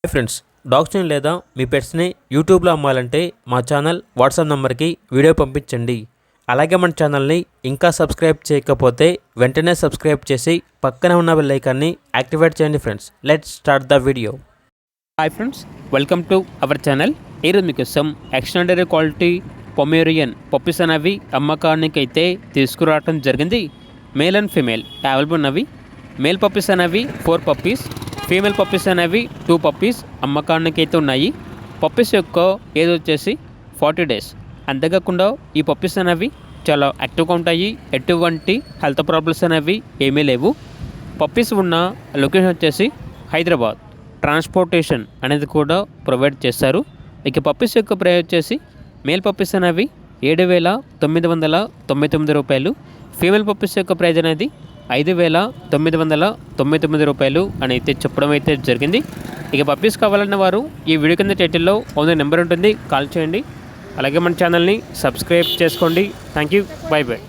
Hi friends, డాగ్స్ని లేదా మీ పెట్స్ని యూట్యూబ్లో అమ్మాలంటే మా ఛానల్ వాట్సాప్ నెంబర్కి వీడియో పంపించండి. అలాగే మన ఛానల్ని ఇంకా సబ్స్క్రైబ్ చేయకపోతే వెంటనే సబ్స్క్రైబ్ చేసి పక్కనే ఉన్న బెల్ ఐకాన్ని యాక్టివేట్ చేయండి. Friends, let's start the video. Hi friends, welcome to our channel. ఈరోజు మీకోసం ఎక్స్టెండరీ క్వాలిటీ పొమేరియన్ పప్పీస్ అనేవి అమ్మకానికి అయితే తీసుకురావడం జరిగింది. మేల్ అండ్ ఫీమేల్ అవైలబుల్ ఉన్నవి. మేల్ పప్పీస్ అనేవి 4 పప్పీస్, ఫీమేల్ పప్పీస్ అనేవి 2 పప్పీస్ అమ్మకానికి అయితే ఉన్నాయి. పప్పీస్ యొక్క ఏజ్ వచ్చేసి 40 days. అంతేకాకుండా ఈ పప్పీస్ అనేవి చాలా యాక్టివ్గా ఉంటాయి. ఎటువంటి హెల్త్ ప్రాబ్లమ్స్ అనేవి ఏమీ లేవు. పప్పీస్ ఉన్న లొకేషన్ వచ్చేసి హైదరాబాద్. ట్రాన్స్పోర్టేషన్ అనేది కూడా ప్రొవైడ్ చేస్తారు. ఇక పప్పీస్ యొక్క ప్రైస్ వచ్చేసి మేల్ పప్పీస్ అనేవి 7,999 రూపాయలు. ఫీమేల్ పప్పీస్ యొక్క ప్రైజ్ అనేది 5,999 రూపాయలు అని అయితే చెప్పడం అయితే జరిగింది. ఇక పప్పీస్ కావాలన్న వారు ఈ వీడియో కింద టైటిల్లో ఓనర్ నెంబర్ ఉంటుంది, కాల్ చేయండి. అలాగే మన ఛానల్ని సబ్స్క్రైబ్ చేసుకోండి. Thank you, by by.